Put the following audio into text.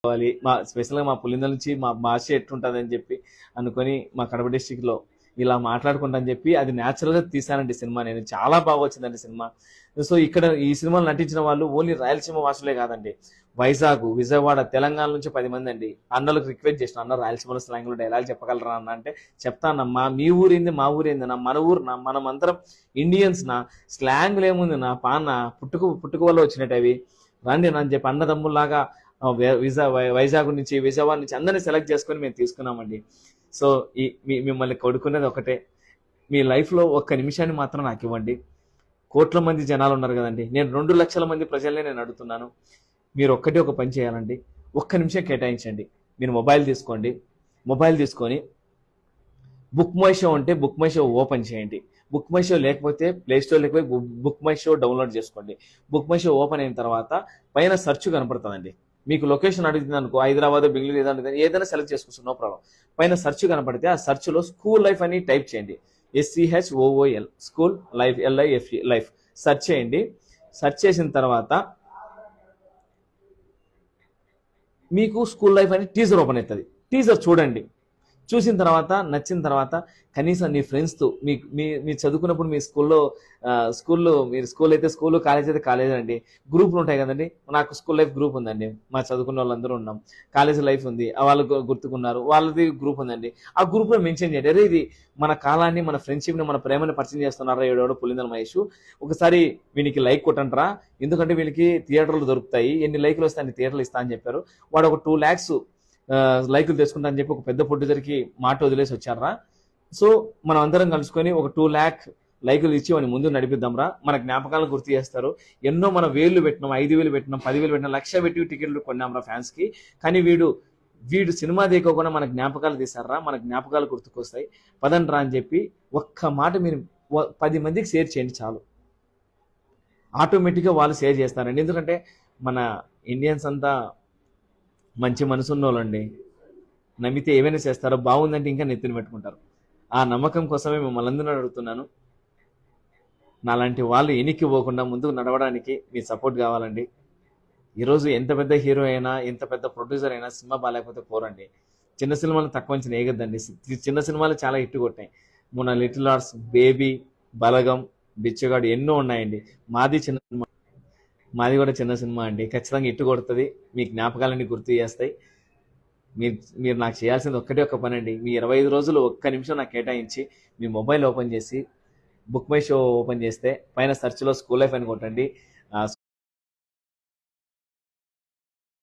కావాలి మా స్పెషల్గా మా పులిందల నుంచి మా భాష ఎట్లుంటుందని చెప్పి అనుకొని మా కడప డిస్టిక్లో ఇలా మాట్లాడుకుంటానని చెప్పి అది న్యాచురల్గా తీసానండి సినిమా. నేను చాలా బాగా వచ్చిందండి సినిమా. సో ఇక్కడ ఈ సినిమాలు నటించిన వాళ్ళు ఓన్లీ రాయలసీమ వాసులే కాదండి, వైజాగ్, విజయవాడ, తెలంగాణ నుంచి 10 మంది అండి. అన్నలకు రిక్వెస్ట్ చేసిన, అన్న రాయలసీమలో స్లాంగ్లో డైలాగ్ చెప్పగలరా అన్న అంటే, చెప్తానమ్మా, మీ ఊరేంది మా ఊరేంది నా, మన ఊరు నా, మనం అందరం ఇండియన్స్ నా, స్లాంగ్లు ఏముంది నా, పాన్న పుట్టుక వల్ల వచ్చినట్టు అవి, రండి అని చెప్పి అన్నదమ్ముల్లాగా వైజాగ్ నుంచి విజయవాడ నుంచి అందరినీ సెలెక్ట్ చేసుకొని మేము తీసుకున్నామండి. సో మిమ్మల్ని కొడుకునేది ఒకటే, మీ లైఫ్లో ఒక్క నిమిషాన్ని మాత్రం నాకు ఇవ్వండి. కోట్ల మంది జనాలు ఉన్నారు కదండి, నేను 2 లక్షల మంది ప్రజల్నే నేను అడుగుతున్నాను. మీరు ఒక పని చేయాలండి, ఒక్క నిమిషం కేటాయించండి. మీరు మొబైల్ తీసుకోండి, మొబైల్ తీసుకొని బుక్ మై షో అంటే బుక్ మై షో ఓపెన్ చేయండి. బుక్ మై షో లేకపోతే ప్లే స్టోర్ లేకపోతే బుక్ మై షో డౌన్లోడ్ చేసుకోండి. బుక్ మై షో ఓపెన్ అయిన తర్వాత పైన సెర్చ్ కనపడుతుందండి. మీకు లొకేషన్ అడుగుతుంది అనుకో, హైదరాబాద్, బెంగళూరు, ఏదైనా సెలెక్ట్ చేసుకోవచ్చు, నో ప్రాబ్లం. పైన సెర్చ్ కనపడితే ఆ సెర్చ్లో స్కూల్ లైఫ్ అని టైప్ చేయండి. SCHOOL school life, LIFE life search చేయండి. సెర్చ్ చేసిన తర్వాత మీకు స్కూల్ లైఫ్ అని టీజర్ ఓపెన్ అవుతుంది. టీజర్ చూడండి. చూసిన తర్వాత నచ్చిన తర్వాత కనీసం మీ ఫ్రెండ్స్తో మీ చదువుకున్నప్పుడు మీ స్కూల్లో మీరు స్కూల్ అయితే స్కూల్, కాలేజ్ అయితే కాలేజ్ అండి, గ్రూపులు ఉంటాయి కదండి. నాకు స్కూల్ లైఫ్ గ్రూప్ ఉందండి, మా చదువుకున్న వాళ్ళందరూ ఉన్నాం. కాలేజ్ లైఫ్ ఉంది, వాళ్ళు గుర్తుకున్నారు, వాళ్ళది గ్రూప్ ఉందండి. ఆ గ్రూప్లో మెన్షన్ చేయండి, అరే ఇది మన కాలాన్ని, మన ఫ్రెండ్షిప్ని, మన ప్రేమని పరిచయం చేస్తున్నారా ఏడోడు పులిందల మహేష్, ఒకసారి వీనికి లైక్ కొట్టంటారా, ఎందుకంటే వీళ్ళకి థియేటర్లు దొరుకుతాయి, ఎన్ని లైకులు వస్తే అన్ని థియేటర్లు ఇస్తా అని చెప్పారు. వాడు ఒక 2 lakhs లైకులు తెచ్చుకుంటా అని చెప్పి ఒక పెద్ద ప్రొడ్యూసర్కి మాట వదిలేసి వచ్చారా. సో మనం అందరం కలుసుకొని ఒక 2 lakh లైకులు ఇచ్చి వాడిని ముందు నడిపిద్దాంరా, మన జ్ఞాపకాలను గుర్తు చేస్తారు. ఎన్నో మనం వేలు పెట్టినాం, 5,000 పెట్టినాం, 10,000 పెట్టినాం, 1,00,000 పెట్టి టికెట్లు కొన్నాంరా ఫ్యాన్స్కి. కానీ వీడు సినిమా తీయకోకుండా మన జ్ఞాపకాలు తీసారా, మన జ్ఞాపకాలు గుర్తుకొస్తాయి, పదండ్రా అని చెప్పి ఒక్క మాట మీరు 10 మందికి షేర్ చేయండి చాలు. ఆటోమేటిక్గా వాళ్ళు షేర్ చేస్తారండి. ఎందుకంటే మన ఇండియన్స్ అంతా మంచి మనసున్న వాళ్ళండి, నమ్మితే ఏమైనా చేస్తారో, బాగుందంటే ఇంకా నెత్తిన పెట్టుకుంటారు. ఆ నమ్మకం కోసమే మిమ్మల్ని అందరూ అడుగుతున్నాను. నాలాంటి వాళ్ళు ఎనికి పోకుండా ముందుకు నడవడానికి మీ సపోర్ట్ కావాలండి. ఈరోజు ఎంత పెద్ద హీరో అయినా, ఎంత పెద్ద ప్రొడ్యూసర్ అయినా సినిమా బాగాలేకపోతే పోరండి. చిన్న సినిమాలు తక్కువ అంచనా వేయగద్దండి. చిన్న సినిమాలు చాలా హిట్ కొట్టాయి. మొన్న లిటిల్ ఆర్ట్స్, బేబీ, బలగం, బిచ్చగాడు ఎన్నో ఉన్నాయండి. మాది కూడా చిన్న సినిమా అండి, ఖచ్చితంగా హిట్ కొడుతుంది, మీ జ్ఞాపకాలన్నీ గుర్తు చేస్తాయి. మీరు నాకు చేయాల్సింది ఒక్క పని అండి. మీ 25 రోజులు ఒక్క నిమిషం నాకు కేటాయించి మీ మొబైల్ ఓపెన్ చేసి బుక్ మై షో ఓపెన్ చేస్తే పైన సెర్చ్లో స్కూల్ లైఫ్ అని కొట్టండి.